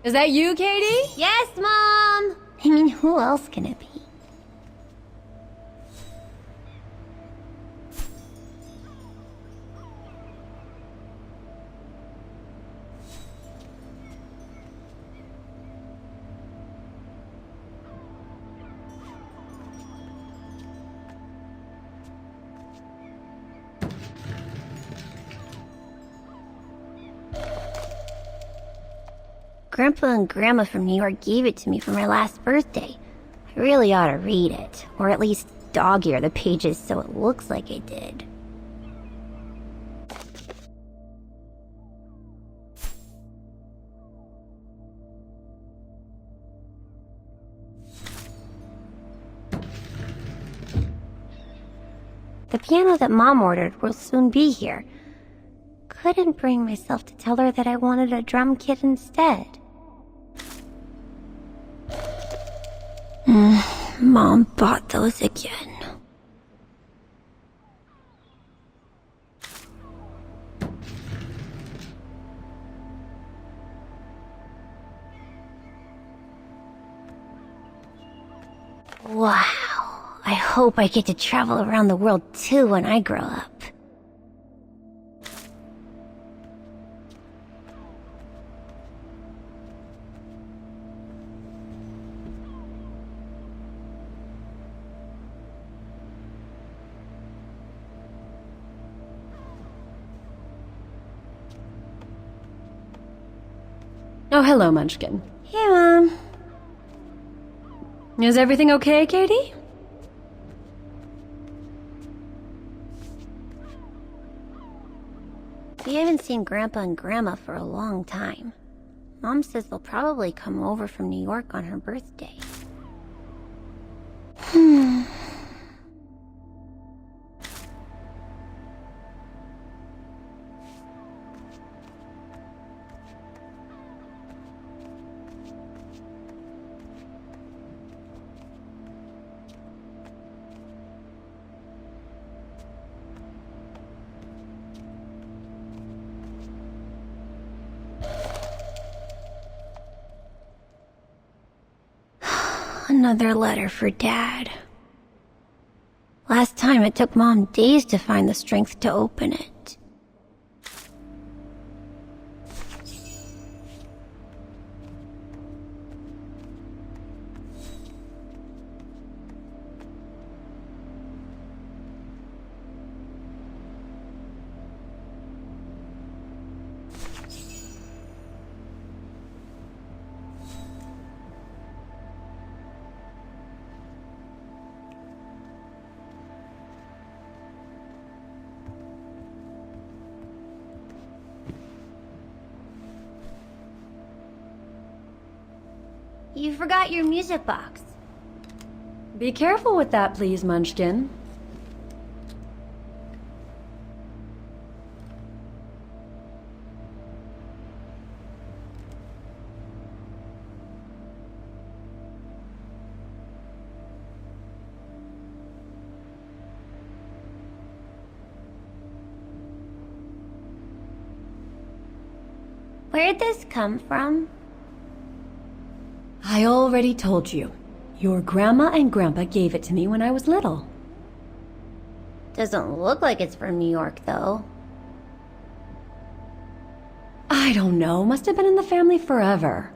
Is that you, Katie? Yes, Mom! I mean, who else can it be? Grandpa and Grandma from New York gave it to me for my last birthday. I really ought to read it, or at least dog-ear the pages so it looks like I did. The piano that Mom ordered will soon be here. Couldn't bring myself to tell her that I wanted a drum kit instead. Mom bought those again. Wow. I hope I get to travel around the world too when I grow up. Oh, hello, Munchkin. Hey, Mom. Is everything okay, Katie? We haven't seen Grandpa and Grandma for a long time. Mom says they'll probably come over from New York on her birthday. Another letter for Dad. Last time it took Mom days to find the strength to open it. You forgot your music box. Be careful with that, please, Munchkin. Where'd this come from? I already told you. Your grandma and grandpa gave it to me when I was little. Doesn't look like it's from New York, though. I don't know. Must have been in the family forever.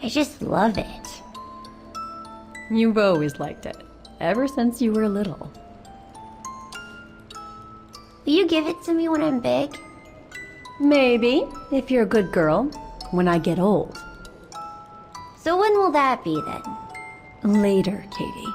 I just love it. You've always liked it. Ever since you were little. Will you give it to me when I'm big? Maybe, if you're a good girl, when I get old. So when will that be, then? Later, Katie.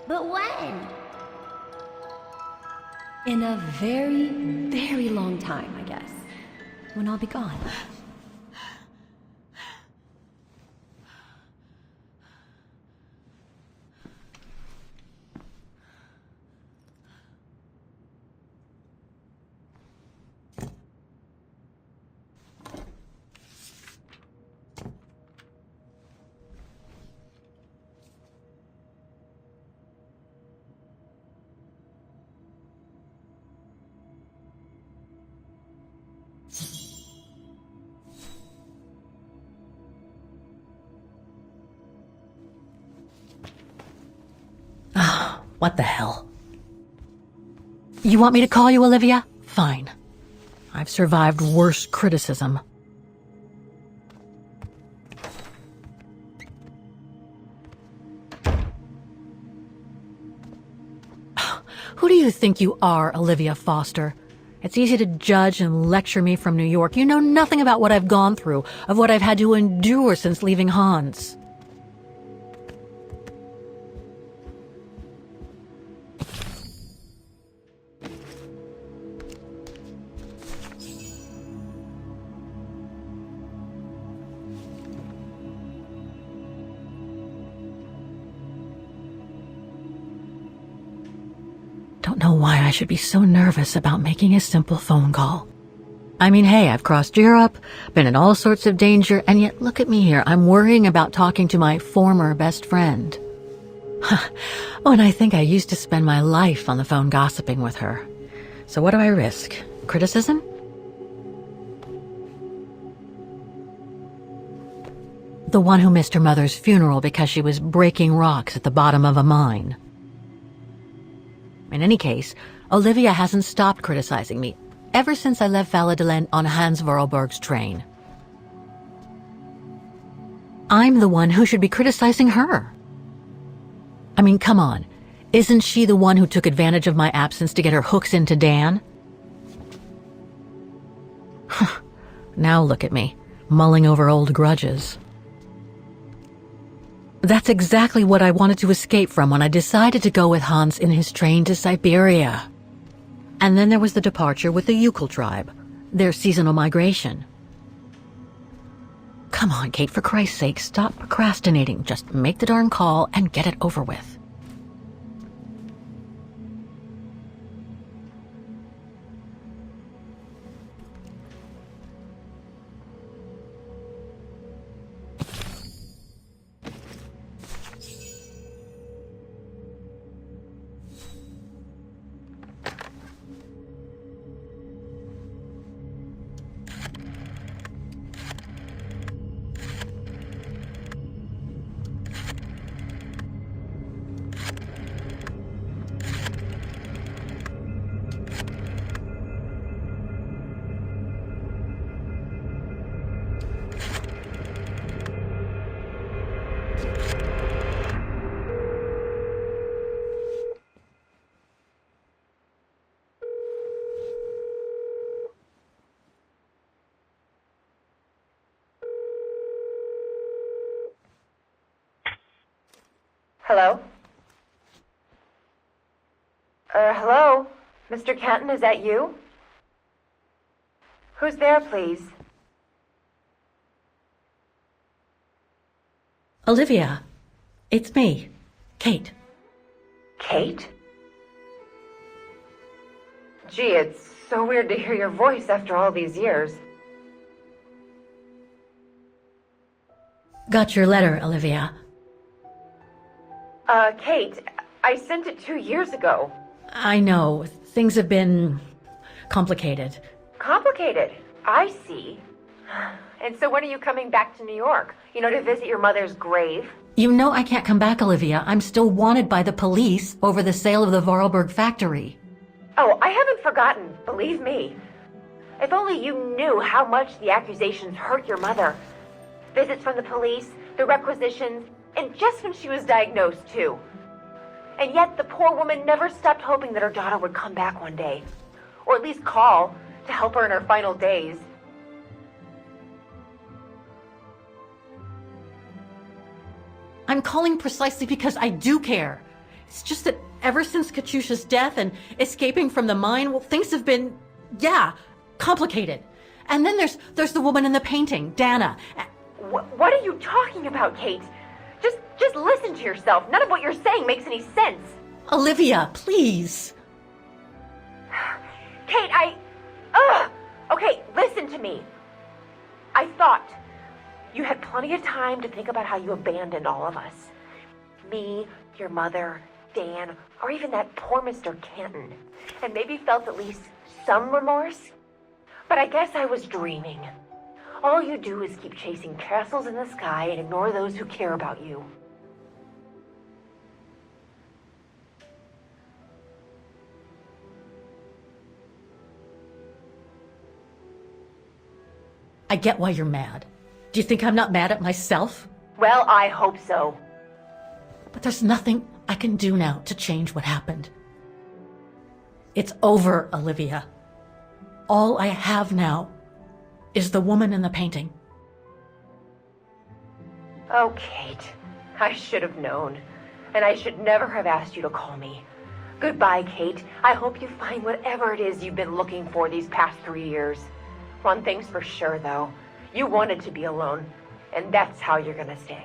But when? In a very, very long time, I guess. When I'll be gone. What the hell? You want me to call you Olivia? Fine. I've survived worse criticism. Who do you think you are, Olivia Foster? It's easy to judge and lecture me from New York. You know nothing about what I've gone through, of what I've had to endure since leaving Hans. Don't know why I should be so nervous about making a simple phone call. I mean, hey, I've crossed Europe, been in all sorts of danger, and yet look at me here. I'm worrying about talking to my former best friend. Oh, and I think I used to spend my life on the phone gossiping with her. So what do I risk? Criticism? The one who missed her mother's funeral because she was breaking rocks at the bottom of a mine. In any case, Olivia hasn't stopped criticizing me ever since I left Valladolid on Hans Vorarlberg's train. I'm the one who should be criticizing her. I mean, come on. Isn't she the one who took advantage of my absence to get her hooks into Dan? Now look at me, mulling over old grudges. That's exactly what I wanted to escape from when I decided to go with Hans in his train to Syberia. And then there was the departure with the Uccle tribe, their seasonal migration. Come on, Kate, for Christ's sake, stop procrastinating. Just make the darn call and get it over with. Hello? Hello? Mr. Canton, is that you? Who's there, please? Olivia, it's me, Kate. Kate? Gee, it's so weird to hear your voice after all these years. Got your letter, Olivia. Kate, I sent it 2 years ago. I know, things have been complicated. Complicated? I see. And so when are you coming back to New York? You know, to visit your mother's grave? You know I can't come back, Olivia. I'm still wanted by the police over the sale of the Vorarlberg factory. Oh, I haven't forgotten, believe me. If only you knew how much the accusations hurt your mother. Visits from the police, the requisitions, and just when she was diagnosed, too. And yet the poor woman never stopped hoping that her daughter would come back one day. Or at least call to help her in her final days. I'm calling precisely because I do care. It's just that ever since Katyusha's death and escaping from the mine, well, things have been, complicated. And then there's the woman in the painting, Dana. What are you talking about, Kate? Just listen to yourself. None of what you're saying makes any sense. Olivia, please. Kate, Okay, listen to me. I thought you had plenty of time to think about how you abandoned all of us. Me, your mother, Dan, or even that poor Mr. Canton. And maybe felt at least some remorse. But I guess I was dreaming. All you do is keep chasing castles in the sky and ignore those who care about you. I get why you're mad. Do you think I'm not mad at myself? Well, I hope so. But there's nothing I can do now to change what happened. It's over, Olivia. All I have now is the woman in the painting. Oh, Kate, I should have known. And I should never have asked you to call me. Goodbye, Kate. I hope you find whatever it is you've been looking for these past 3 years. One thing's for sure, though. You wanted to be alone, and that's how you're gonna stay.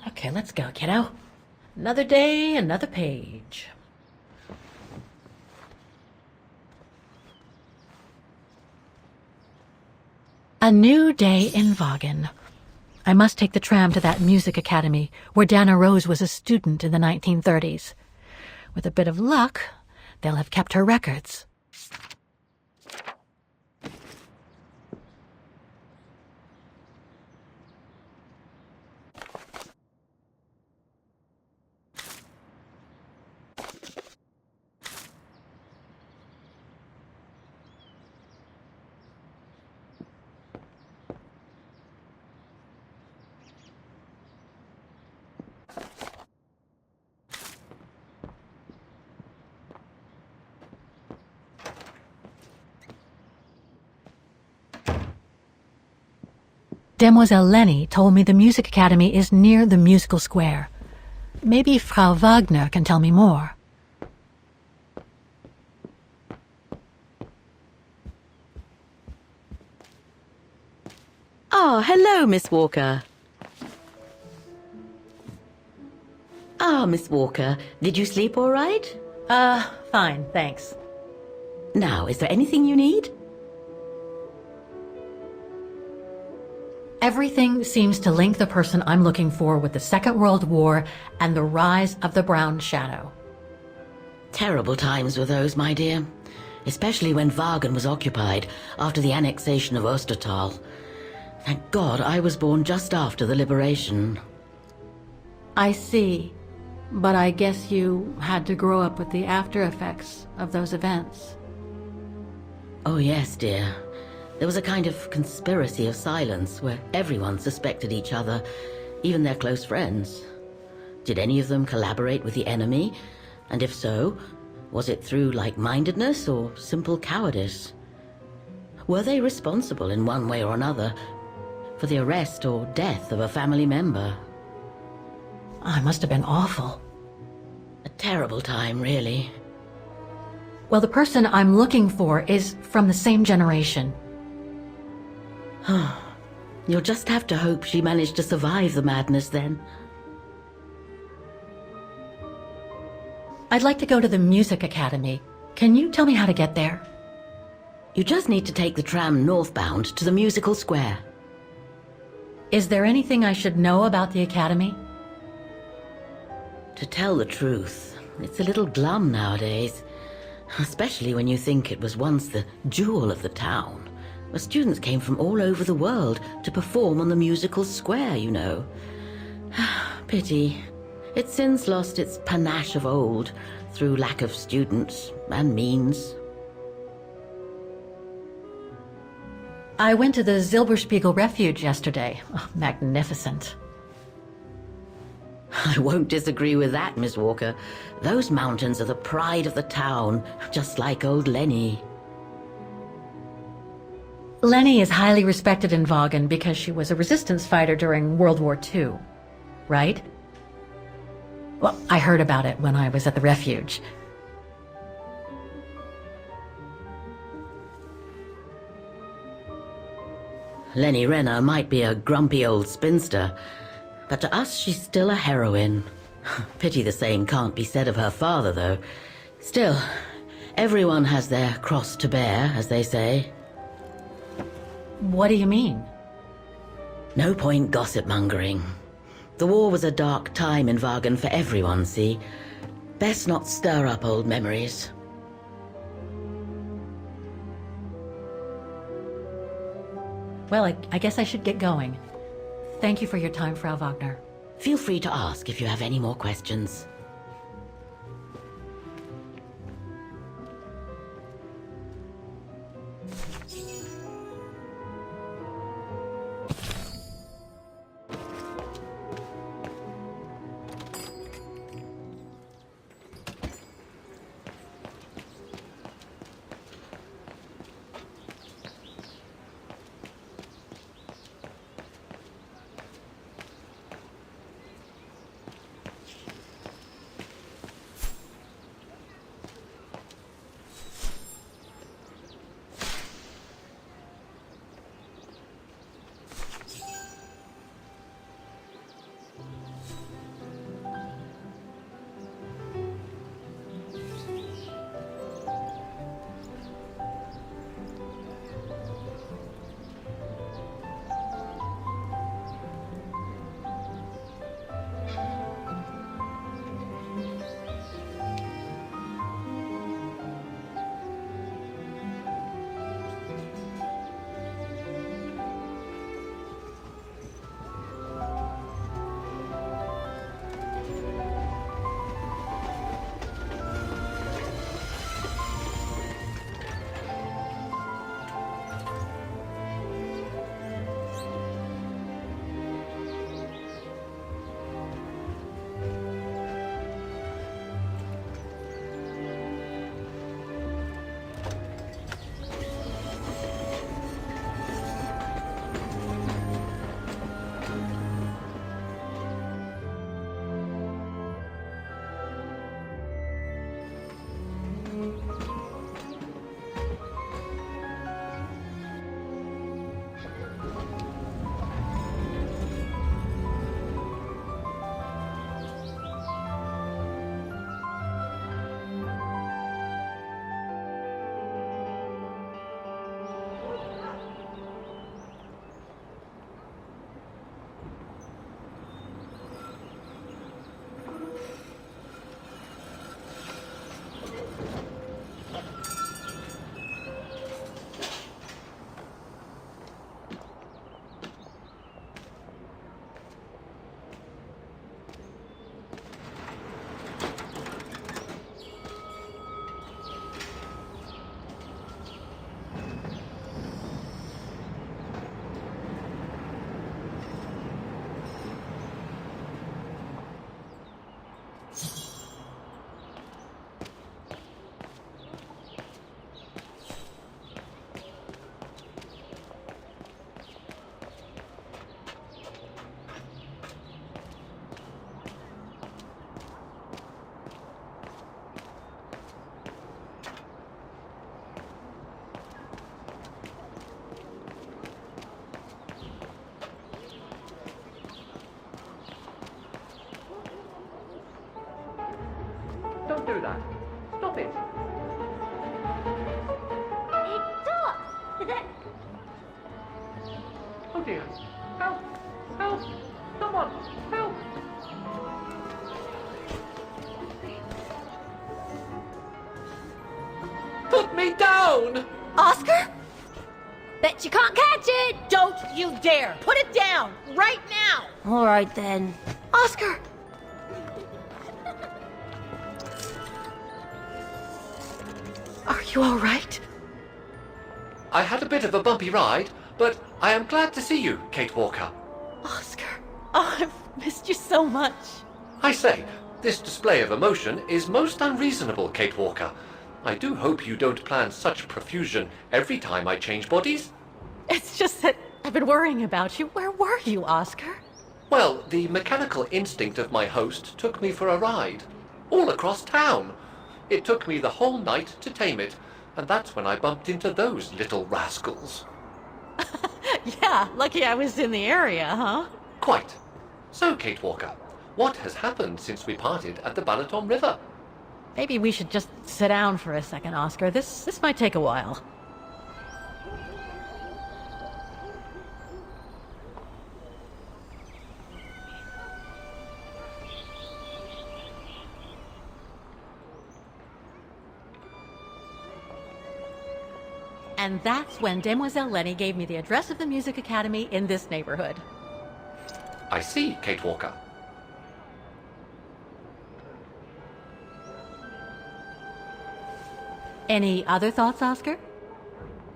Okay, let's go, kiddo. Another day, another page. A new day in Vaughan. I must take the tram to that music academy where Dana Rose was a student in the 1930s. With a bit of luck, they'll have kept her records. Demoiselle Lenny told me the music academy is near the musical square. Maybe Frau Wagner can tell me more. Ah, hello, Miss Walker. Miss Walker, did you sleep all right? Fine, thanks. Now, is there anything you need? Everything seems to link the person I'm looking for with the Second World War and the rise of the Brown Shadow. Terrible times were those, my dear. Especially when Wagen was occupied after the annexation of Ostertal. Thank God I was born just after the liberation. I see. But I guess you had to grow up with the after effects of those events. Oh yes, dear. There was a kind of conspiracy of silence where everyone suspected each other, even their close friends. Did any of them collaborate with the enemy? And if so, was it through like-mindedness or simple cowardice? Were they responsible in one way or another for the arrest or death of a family member? I must have been awful. A terrible time, really. Well, the person I'm looking for is from the same generation. You'll just have to hope she managed to survive the madness then. I'd like to go to the Music Academy. Can you tell me how to get there? You just need to take the tram northbound to the musical square. Is there anything I should know about the Academy? To tell the truth, it's a little glum nowadays. Especially when you think it was once the jewel of the town, where students came from all over the world to perform on the musical square, you know. Pity. It's since lost its panache of old through lack of students and means. I went to the Silberspiegel Refuge yesterday. Oh, magnificent. I won't disagree with that, Miss Walker. Those mountains are the pride of the town, just like old Lenny. Lenny is highly respected in Wagen because she was a resistance fighter during World War II, right? Well, I heard about it when I was at the refuge. Lenny Renner might be a grumpy old spinster, but to us she's still a heroine. Pity the same can't be said of her father, though. Still, everyone has their cross to bear, as they say. What do you mean? No point gossip-mongering. The war was a dark time in Wagen for everyone, see? Best not stir up old memories. Well, I guess I should get going. Thank you for your time, Frau Wagner. Feel free to ask if you have any more questions. do that. Stop it. Oh dear. Help! Help! Someone! Help! Put me down! Oscar? Bet you can't catch it! Don't you dare! Put it down! Right now! Alright then. Oscar! Are you all right? I had a bit of a bumpy ride, but I am glad to see you, Kate Walker. Oscar! Oh, I've missed you so much. I say, this display of emotion is most unreasonable, Kate Walker. I do hope you don't plan such profusion every time I change bodies. It's just that I've been worrying about you. Where were you, Oscar? Well, the mechanical instinct of my host took me for a ride, all across town. It took me the whole night to tame it, and that's when I bumped into those little rascals. Yeah, lucky I was in the area, huh? Quite. So, Kate Walker, what has happened since we parted at the Balaton River? Maybe we should just sit down for a second, Oscar. This might take a while. And that's when Demoiselle Lenny gave me the address of the music academy in this neighborhood. I see, Kate Walker. Any other thoughts, Oscar?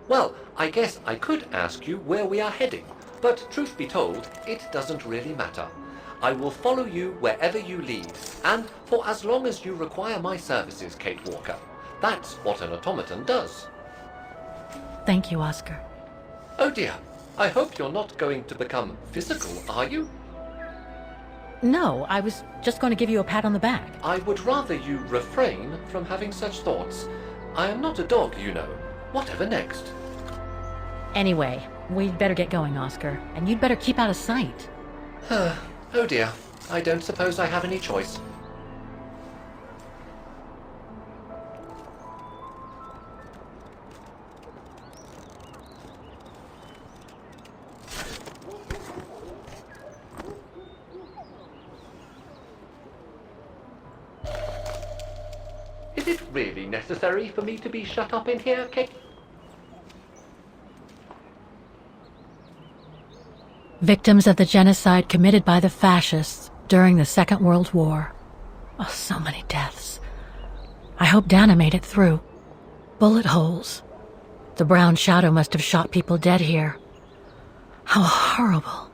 Well, I guess I could ask you where we are heading, but truth be told, it doesn't really matter. I will follow you wherever you lead, and for as long as you require my services, Kate Walker. That's what an automaton does. Thank you, Oscar. Oh dear, I hope you're not going to become physical, are you? No, I was just going to give you a pat on the back. I would rather you refrain from having such thoughts. I am not a dog, you know. Whatever next? Anyway, we'd better get going, Oscar. And you'd better keep out of sight. Oh dear, I don't suppose I have any choice. Is it really necessary for me to be shut up in here, Kate? Victims of the genocide committed by the fascists during the Second World War. Oh, so many deaths. I hope Dana made it through. Bullet holes. The brown shadow must have shot people dead here. How horrible.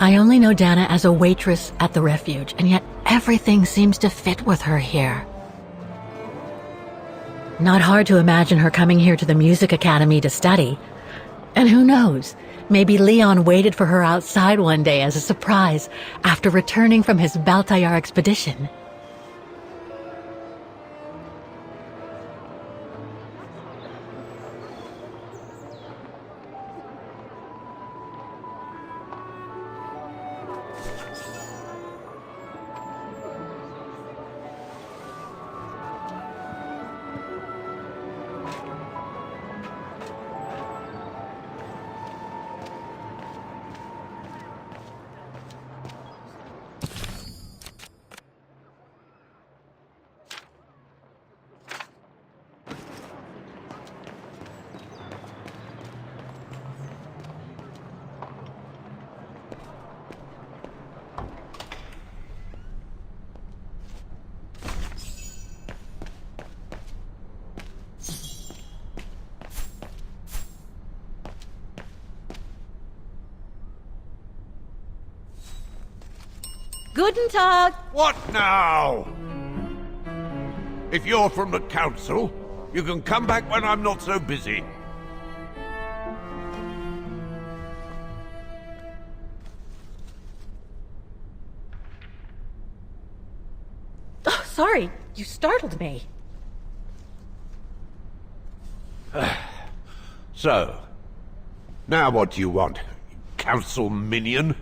I only know Dana as a waitress at the refuge, and yet everything seems to fit with her here. Not hard to imagine her coming here to the music academy to study. And who knows? Maybe Leon waited for her outside one day as a surprise after returning from his Baltayar expedition. Guten Tag! What now? If you're from the council, you can come back when I'm not so busy. Oh, sorry. You startled me. So, now what do you want, council minion?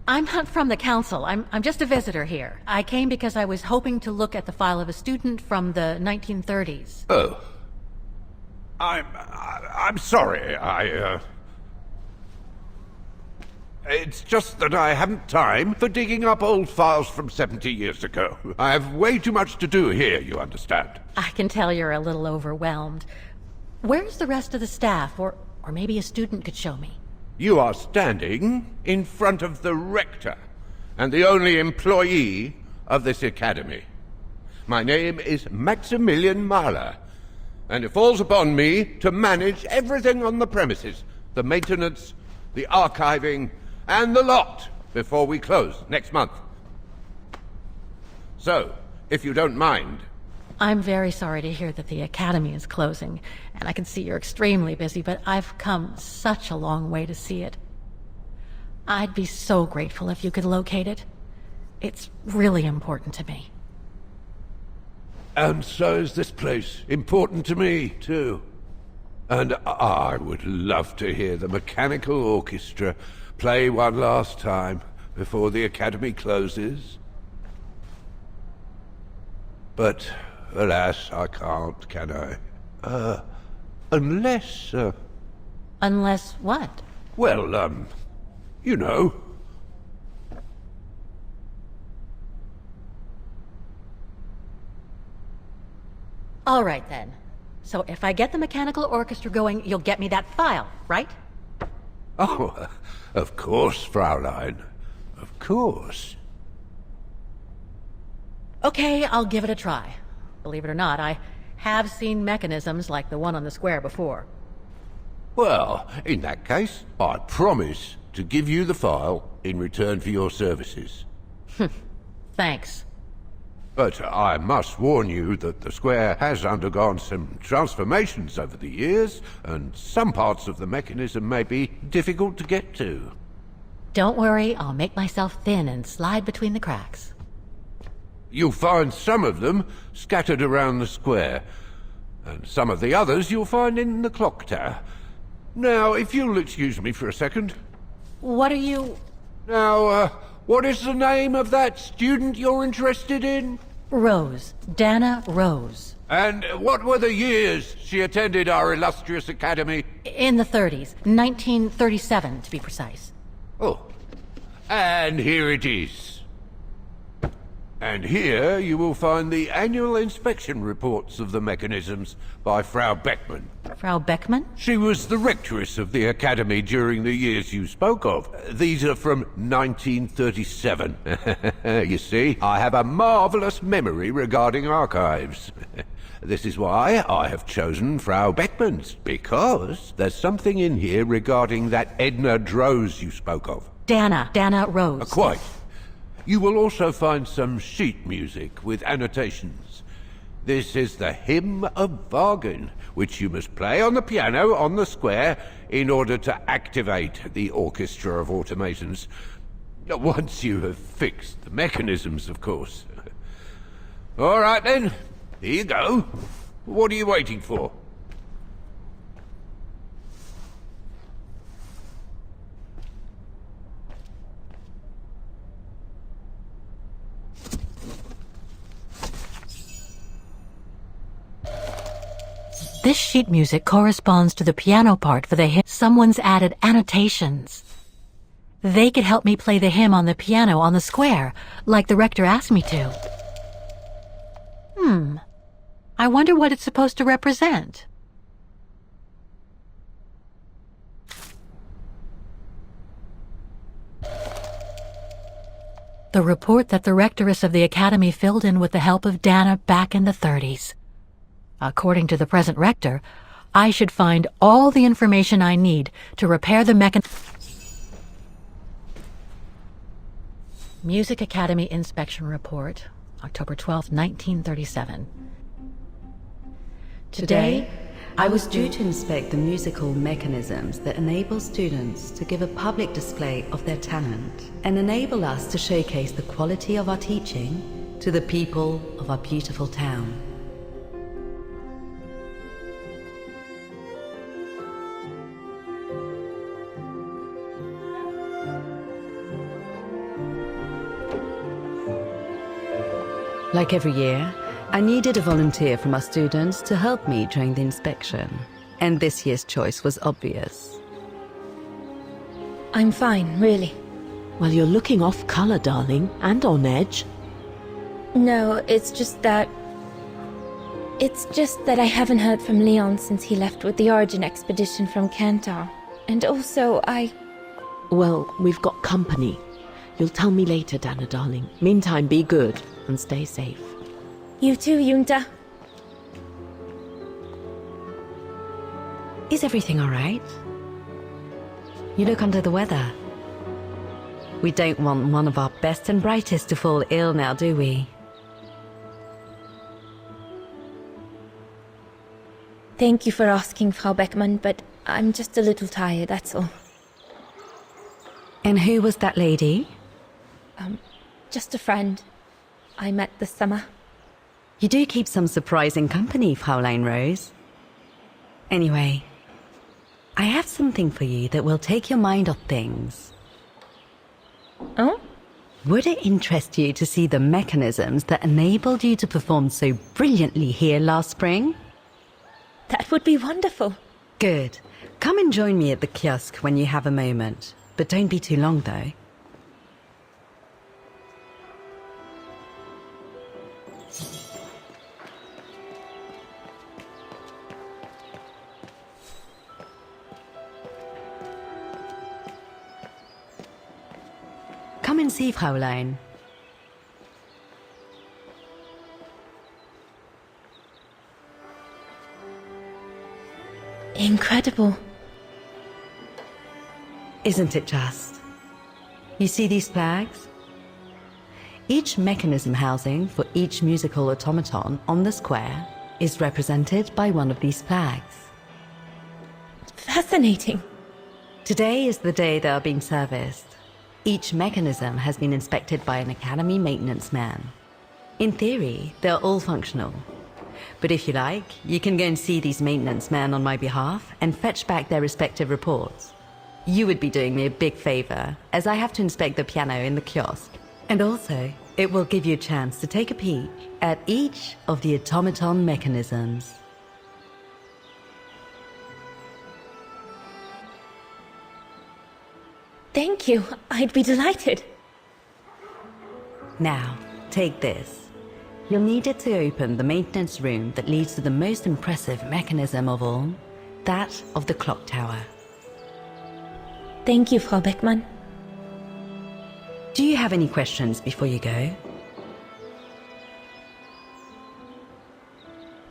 I'm not from the council. I'm just a visitor here. I came because I was hoping to look at the file of a student from the 1930s. Oh. I'm sorry, It's just that I haven't time for digging up old files from 70 years ago. I have way too much to do here, you understand. I can tell you're a little overwhelmed. Where's the rest of the staff? Or maybe a student could show me. You are standing in front of the rector, and the only employee of this academy. My name is Maximilian Mahler, and it falls upon me to manage everything on the premises. The maintenance, the archiving, and the lot before we close next month. So, if you don't mind... I'm very sorry to hear that the academy is closing, and I can see you're extremely busy, but I've come such a long way to see it. I'd be so grateful if you could locate it. It's really important to me. And so is this place important to me, too. And I would love to hear the mechanical orchestra play one last time before the academy closes. But, alas, I can't, can I? Unless, Unless what? well, you know. All right, then. So if I get the mechanical orchestra going, you'll get me that file, right? Oh, of course, Fraulein. Of course. Okay, I'll give it a try. Believe it or not, I have seen mechanisms like the one on the square before. Well, in that case, I promise to give you the file in return for your services. Thanks. But I must warn you that the square has undergone some transformations over the years, and some parts of the mechanism may be difficult to get to. Don't worry, I'll make myself thin and slide between the cracks. You'll find some of them scattered around the square, and some of the others you'll find in the clock tower. Now, if you'll excuse me for a second. What are you... Now, what is the name of that student you're interested in? Rose. Dana Rose. And what were the years she attended our illustrious academy? In the 30s. 1937, to be precise. Oh, and here it is. And here you will find the annual inspection reports of the mechanisms by Frau Beckmann. Frau Beckmann? She was the rectress of the academy during the years you spoke of. These are from 1937. You see, I have a marvelous memory regarding archives. This is why I have chosen Frau Beckmann's, because there's something in here regarding that Edna Droz you spoke of. Dana Rose. Quite. You will also find some sheet music with annotations. This is the Hymn of Bargain, which you must play on the piano on the square in order to activate the Orchestra of Automatons. Once you have fixed the mechanisms, of course. All right then, here you go. What are you waiting for? This sheet music corresponds to the piano part for the hymn. Someone's added annotations. They could help me play the hymn on the piano on the square, like the rector asked me to. I wonder what it's supposed to represent. The report that the rectoress of the academy filled in with the help of Dana back in the 30s. According to the present rector, I should find all the information I need to repair the Music Academy Inspection Report, October 12, 1937. Today, I was due to inspect the musical mechanisms that enable students to give a public display of their talent and enable us to showcase the quality of our teaching to the people of our beautiful town. Like every year, I needed a volunteer from our students to help me during the inspection, and this year's choice was obvious. I'm fine, really. Well, you're looking off color, darling, and on edge. No, it's just that I haven't heard from Leon since he left with the Origin expedition from Kantar. And also, Well, we've got company. You'll tell me later, Dana, darling. Meantime, be good and stay safe. You too, Yunta. Is everything all right? You look under the weather. We don't want one of our best and brightest to fall ill now, do we? Thank you for asking, Frau Beckmann, but I'm just a little tired, that's all. And who was that lady? Just a friend I met this summer. You do keep some surprising company, Fraulein Rose. Anyway, I have something for you that will take your mind off things. Oh? Would it interest you to see the mechanisms that enabled you to perform so brilliantly here last spring? That would be wonderful. Good. Come and join me at the kiosk when you have a moment. But don't be too long, though. Come and see, Fraulein. Incredible. Isn't it just? You see these flags? Each mechanism housing for each musical automaton on the square is represented by one of these flags. Fascinating. Today is the day they are being serviced. Each mechanism has been inspected by an Academy maintenance man. In theory, they're all functional. But if you like, you can go and see these maintenance men on my behalf and fetch back their respective reports. You would be doing me a big favor, as I have to inspect the piano in the kiosk. And also, it will give you a chance to take a peek at each of the automaton mechanisms. Thank you. I'd be delighted. Now, take this. You'll need it to open the maintenance room that leads to the most impressive mechanism of all, that of the clock tower. Thank you, Frau Beckmann. Do you have any questions before you go?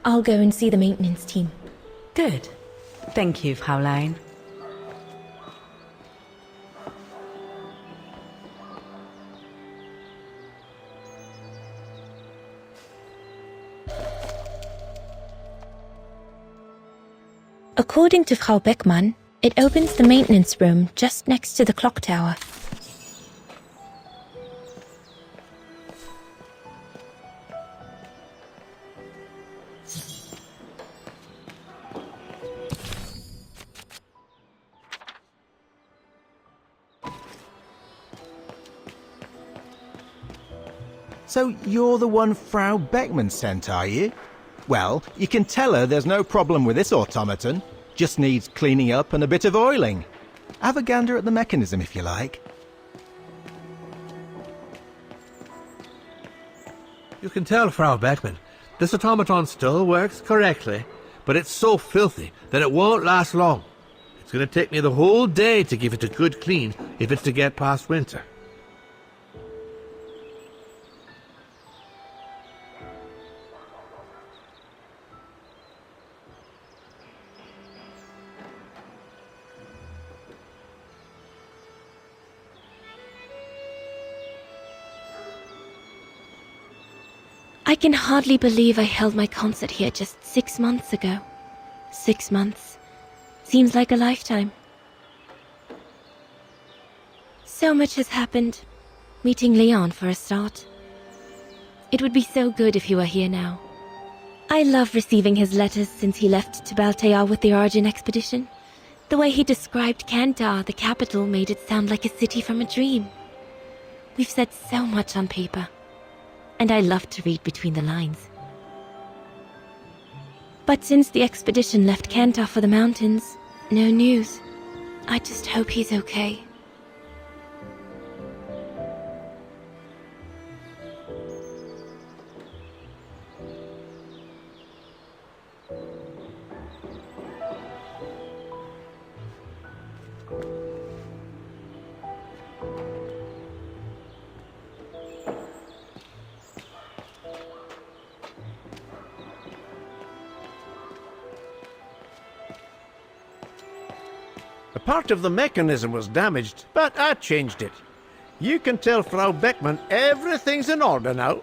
I'll go and see the maintenance team. Good. Thank you, Fraulein. According to Frau Beckmann, it opens the maintenance room just next to the clock tower. So you're the one Frau Beckmann sent, are you? Well, you can tell her there's no problem with this automaton. Just needs cleaning up and a bit of oiling. Have a gander at the mechanism if you like. You can tell, Frau Beckmann, this automaton still works correctly, but it's so filthy that it won't last long. It's going to take me the whole day to give it a good clean if it's to get past winter. I can hardly believe I held my concert here just 6 months ago. 6 months. Seems like a lifetime. So much has happened. Meeting Leon for a start. It would be so good if he were here now. I love receiving his letters since he left to Baltear with the Origin expedition. The way he described Kantar, the capital, made it sound like a city from a dream. We've said so much on paper. And I love to read between the lines. But since the expedition left Kantar for the mountains, no news. I just hope he's okay. A part of the mechanism was damaged, but I changed it. You can tell Frau Beckmann everything's in order now.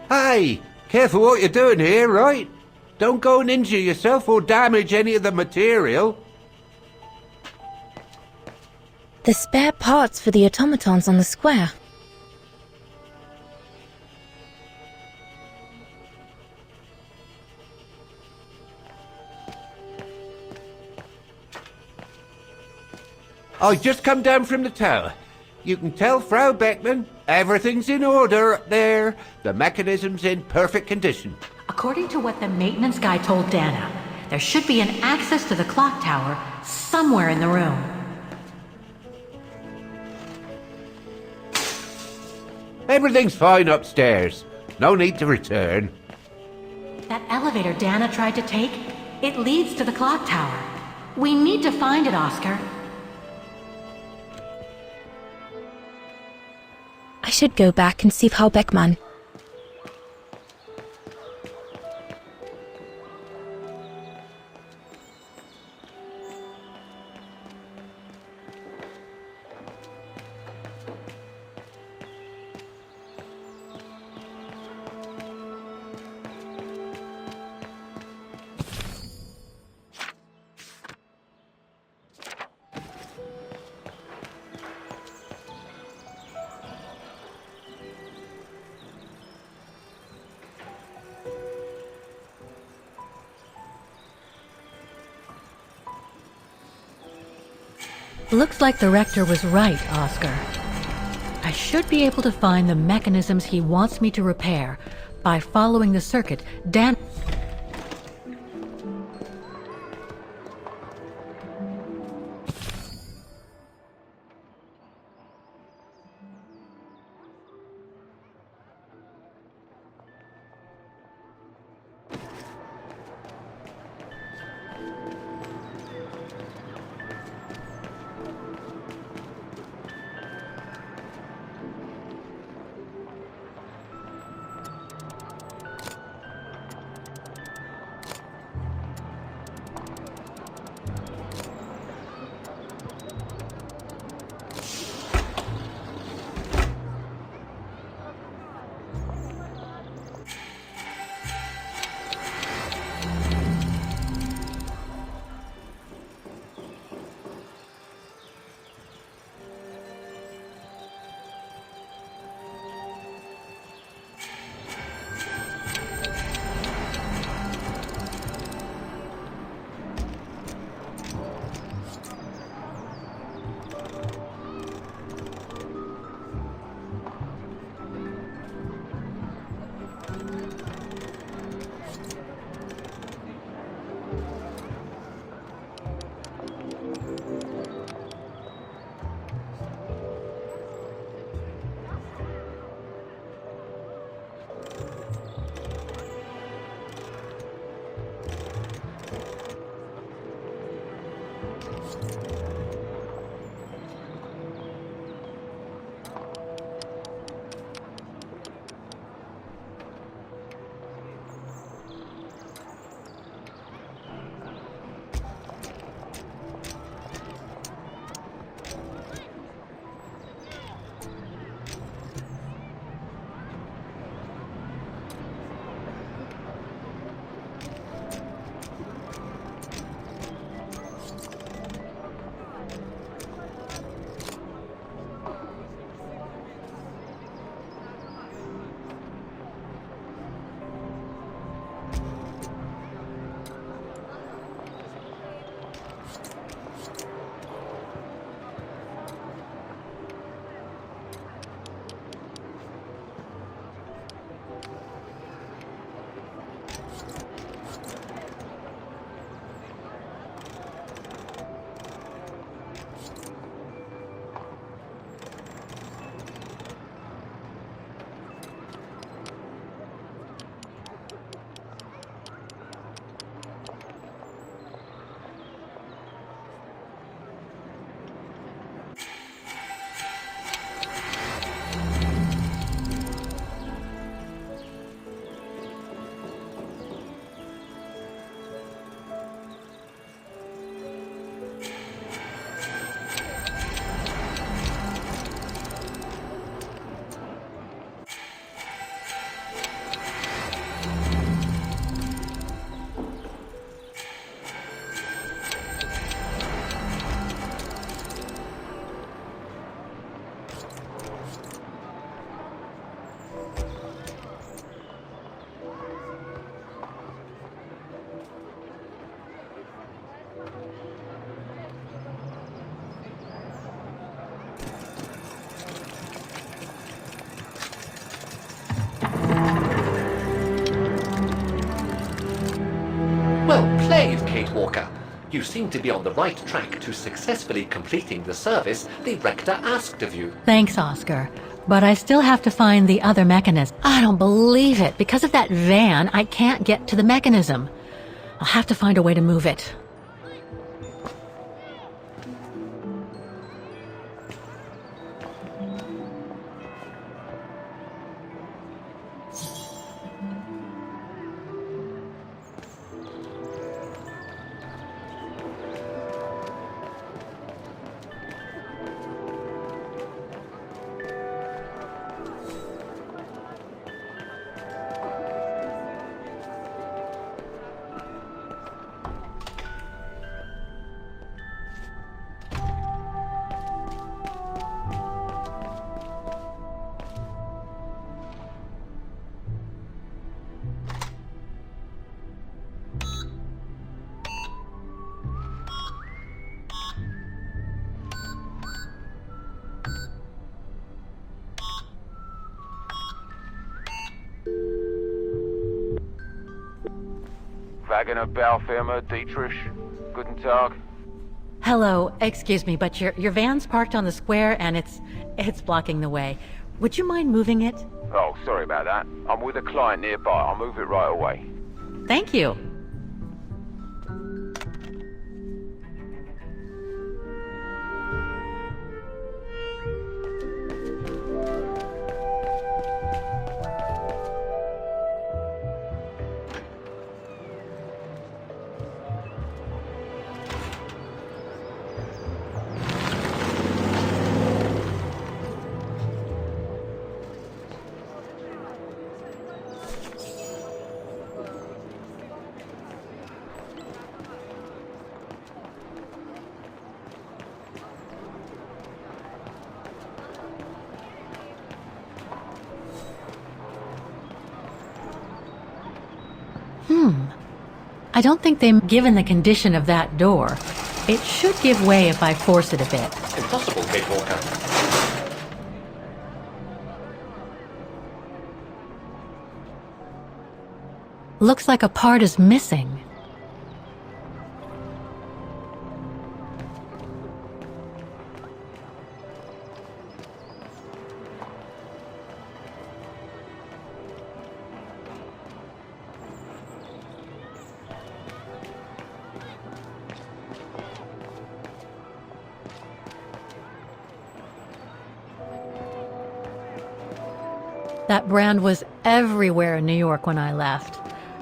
Hey, careful what you're doing here, right? Don't go and injure yourself or damage any of the material. The spare parts for the automatons on the square. I just come down from the tower. You can tell Frau Beckmann everything's in order up there. The mechanism's in perfect condition. According to what the maintenance guy told Dana, there should be an access to the clock tower somewhere in the room. Everything's fine upstairs. No need to return. That elevator Dana tried to take, it leads to the clock tower. We need to find it, Oscar. I should go back and see Frau Beckmann. Looks like the Rector was right, Oscar. I should be able to find the mechanisms he wants me to repair by following the circuit Dan... Well played, Kate Walker. You seem to be on the right track to successfully completing the service the Rector asked of you. Thanks, Oscar. But I still have to find the other mechanism. I don't believe it. Because of that van, I can't get to the mechanism. I'll have to find a way to move it. Wagner Baufirma, Dietrich. Guten Tag. Hello, excuse me, but your van's parked on the square and it's blocking the way. Would you mind moving it? Oh, sorry about that. I'm with a client nearby. I'll move it right away. Thank you. I don't think given the condition of that door, it should give way if I force it a bit. Impossible, Kate Walker. Looks like a part is missing. That brand was everywhere in New York when I left.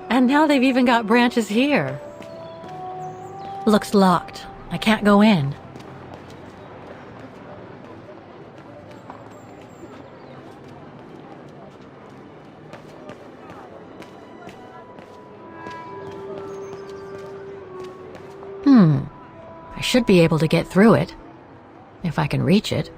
And now they've even got branches here. Looks locked. I can't go in. I should be able to get through it, if I can reach it.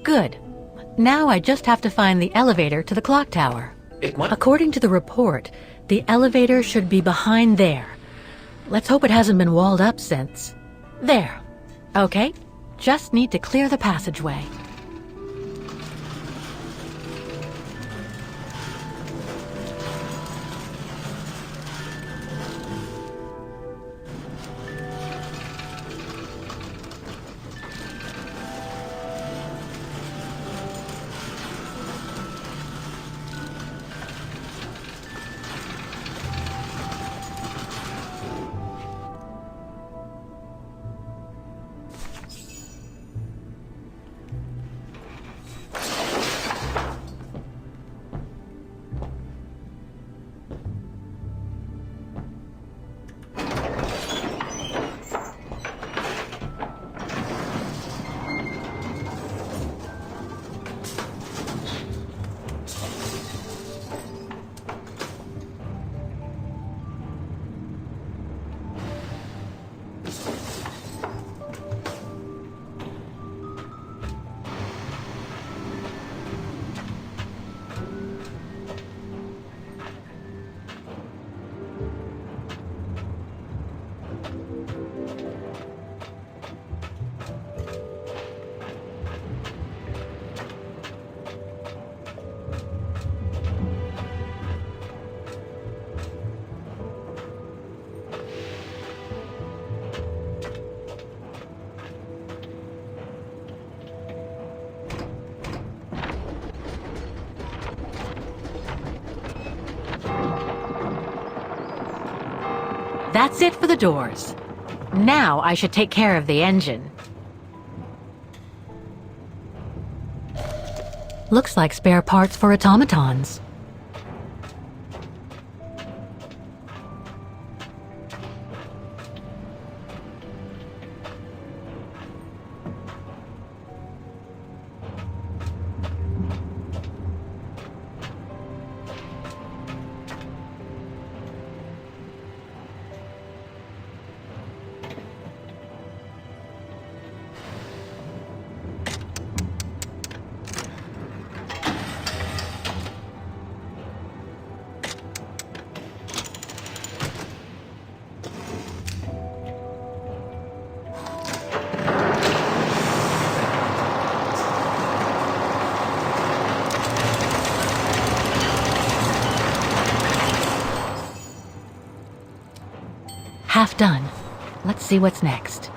Good. Now I just have to find the elevator to the clock tower. According to the report, the elevator should be behind there. Let's hope it hasn't been walled up since. There. Okay. Just need to clear the passageway. That's it for the doors. Now I should take care of the engine. Looks like spare parts for automatons. Half done. Let's see what's next.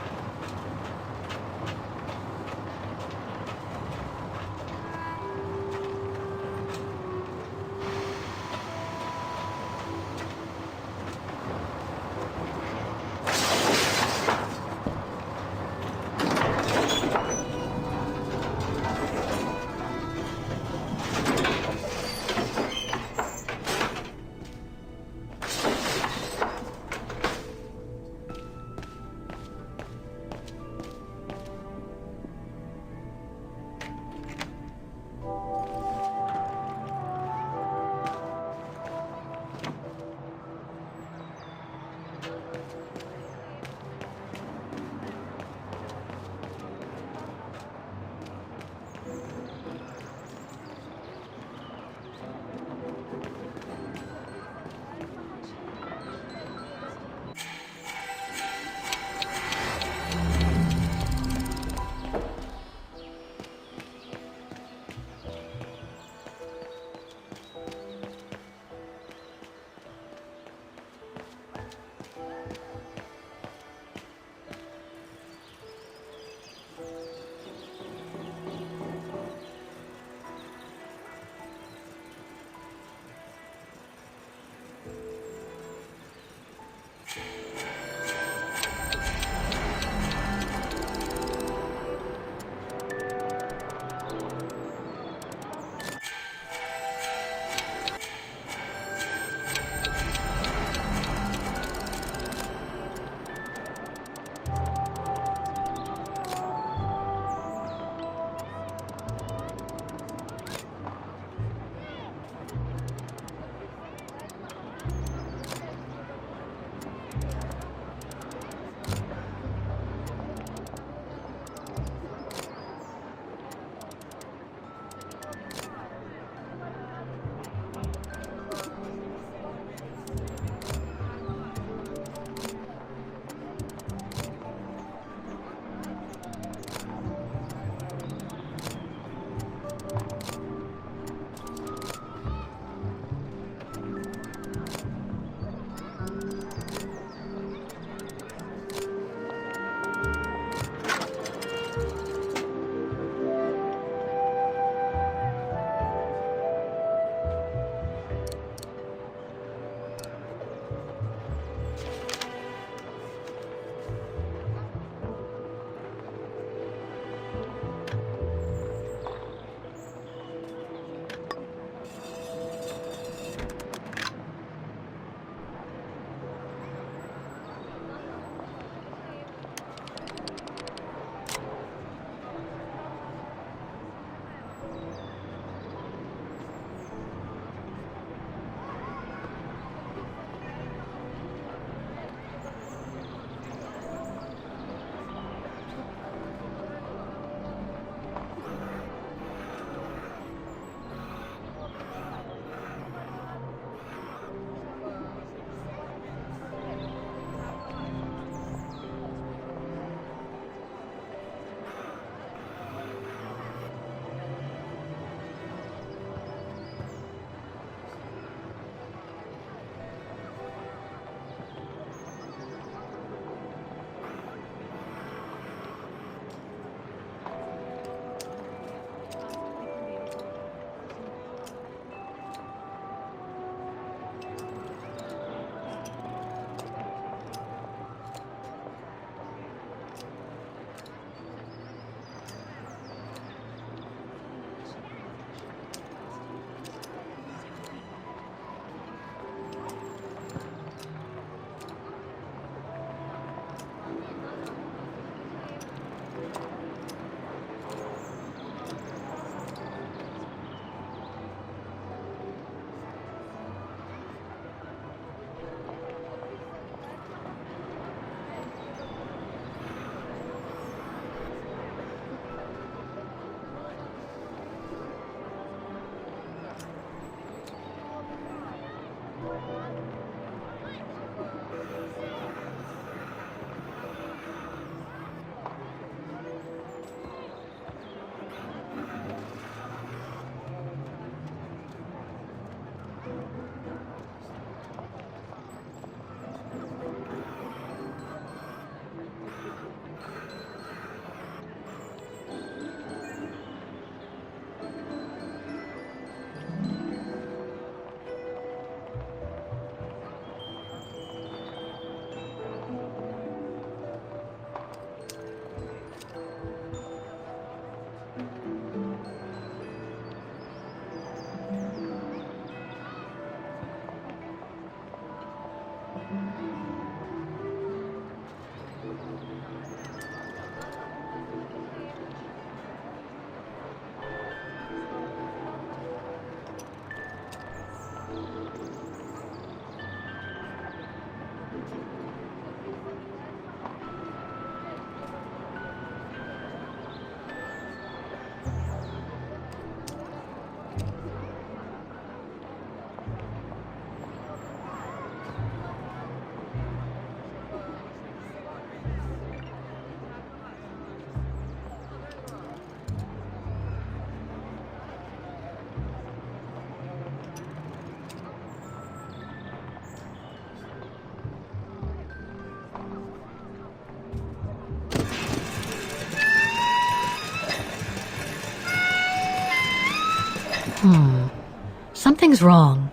Something's wrong.